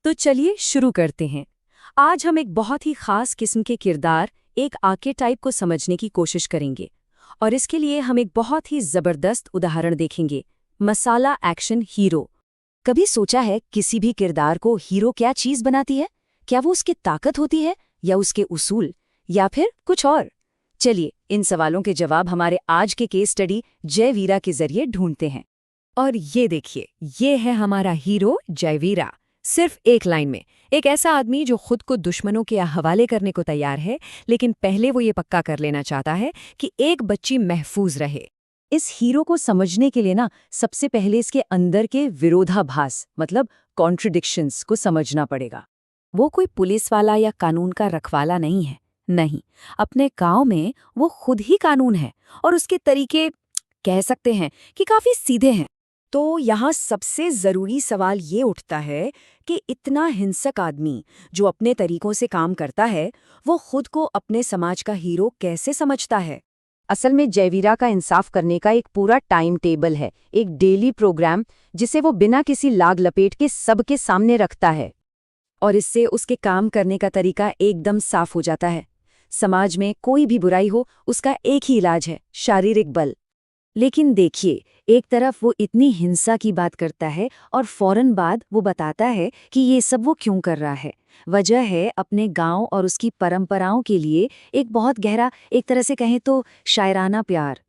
तो चलिए शुरू करते हैं। आज हम एक बहुत ही खास किस्म के किरदार, एक आर्केटाइप को समझने की कोशिश करेंगे। और इसके लिए हम एक बहुत ही जबरदस्त उदाहरण देखेंगे, मसाला एक्शन हीरो। कभी सोचा है किसी भी किरदार को हीरो क्या चीज बनाती है? क्या वो उसकी ताकत होती है, या उसके उसूल, या फिर कुछ और? चलिए इन सवालों के जवाब हमारे आज के केस स्टडी जयवीरा के जरिए ढूंढते हैं। और ये देखिए, ये है हमारा हीरो जयवीरा। सिर्फ एक लाइन में, एक ऐसा आदमी जो खुद को दुश्मनों के हवाले करने को तैयार है, लेकिन पहले वो ये पक्का कर लेना चाहता है कि एक बच्ची महफूज रहे। इस हीरो को समझने के लिए ना, सबसे पहले इसके अंदर के विरोधाभास मतलब कॉन्ट्रडिक्शंस को समझना पड़ेगा। वो कोई पुलिस वाला या कानून का रखवाला नहीं है। नहीं, अपने गांव में वो खुद ही कानून है, और उसके तरीके कह सकते हैं कि काफी सीधे हैं। तो यहाँ सबसे जरूरी सवाल ये उठता है कि इतना हिंसक आदमी जो अपने तरीकों से काम करता है, वो खुद को अपने समाज का हीरो कैसे समझता है? असल में जयवीरा का इंसाफ करने का एक पूरा टाइम टेबल है, एक डेली प्रोग्राम जिसे वो बिना किसी लाग लपेट के सबके सामने रखता है। और इससे उसके काम करने का तरीका एकदम साफ हो जाता है। समाज में कोई भी बुराई हो, उसका एक ही इलाज है, शारीरिक बल। लेकिन देखिए, एक तरफ वो इतनी हिंसा की बात करता है और फौरन बाद वो बताता है कि ये सब वो क्यों कर रहा है। वजह है अपने गांव और उसकी परंपराओं के लिए एक बहुत गहरा, एक तरह से कहें तो शायराना प्यार।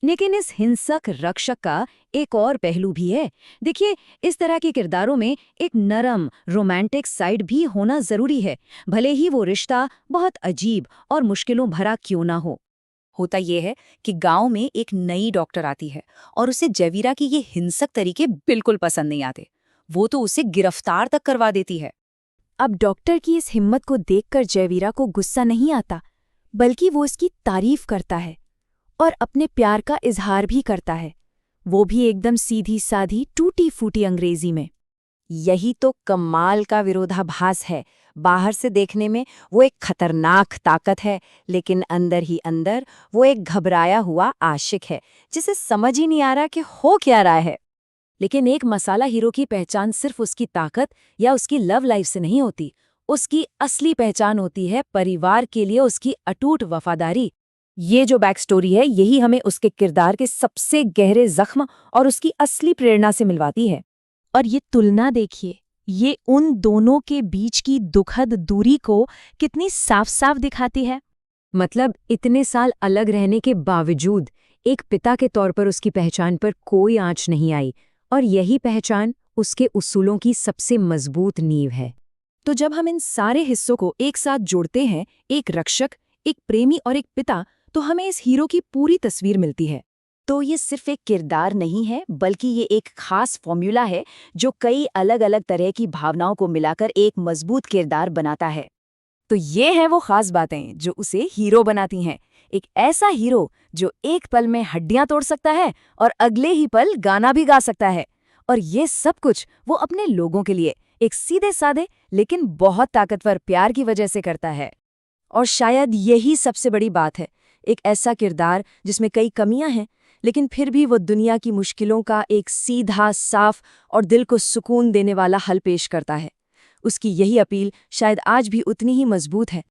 लेकिन इस हिंसक रक्षक का एक और पहलू भी है। देखिए, इस तरह के किरदारों में एक नरम, रोमांटिक साइड भी होना जरूरी है, भले ही वो रिश्ता बहुत अजीब और मुश्किलों भरा क्यों ना हो। होता यह है कि गांव में एक नई डॉक्टर आती है और उसे जयवीरा की ये हिंसक तरीके बिल्कुल पसंद नहीं आते। वो तो उसे गिरफ्तार तक करवा देती है। अब डॉक्टर की इस हिम्मत को देखकर जयवीरा को गुस्सा नहीं आता, बल्कि वो इसकी तारीफ करता है और अपने प्यार का इजहार भी करता है, वो भी एकदम सीधी साधी टूटी फूटी अंग्रेजी में। यही तो कमाल का विरोधाभास है। बाहर से देखने में वो एक खतरनाक ताकत है, लेकिन अंदर ही अंदर वो एक घबराया हुआ आशिक है, जिसे समझ ही नहीं आ रहा कि हो क्या रहा है। लेकिन एक मसाला हीरो की पहचान सिर्फ उसकी ताकत या उसकी लव लाइफ से नहीं होती। उसकी असली पहचान होती है परिवार के लिए उसकी अटूट वफादारी। ये जो बैक स्टोरी है, यही हमें उसके किरदार के सबसे गहरे जख्म और उसकी असली प्रेरणा से मिलवाती है। और ये तुलना देखिए, ये उन दोनों के बीच की दुखद दूरी को कितनी साफ साफ दिखाती है। मतलब इतने साल अलग रहने के बावजूद एक पिता के तौर पर उसकी पहचान पर कोई आंच नहीं आई, और यही पहचान उसके उसूलों की सबसे मजबूत नींव है। तो जब हम इन सारे हिस्सों को एक साथ जोड़ते हैं, एक रक्षक, एक प्रेमी और एक पिता, तो हमें इस हीरो की पूरी तस्वीर मिलती है। तो ये सिर्फ एक किरदार नहीं है, बल्कि ये एक खास फॉर्मूला है जो कई अलग अलग तरह की भावनाओं को मिलाकर एक मजबूत किरदार बनाता है। तो ये हैं वो खास बातें जो उसे हीरो बनाती हैं। एक ऐसा हीरो जो एक पल में हड्डियां तोड़ सकता है और अगले ही पल गाना भी गा सकता है। और ये सब कुछ वो अपने लोगों के लिए एक सीधे साधे लेकिन बहुत ताकतवर प्यार की वजह से करता है। और शायद यही सबसे बड़ी बात है, एक ऐसा किरदार जिसमें कई कमियां हैं, लेकिन फिर भी वो दुनिया की मुश्किलों का एक सीधा, साफ और दिल को सुकून देने वाला हल पेश करता है। उसकी यही अपील शायद आज भी उतनी ही मजबूत है।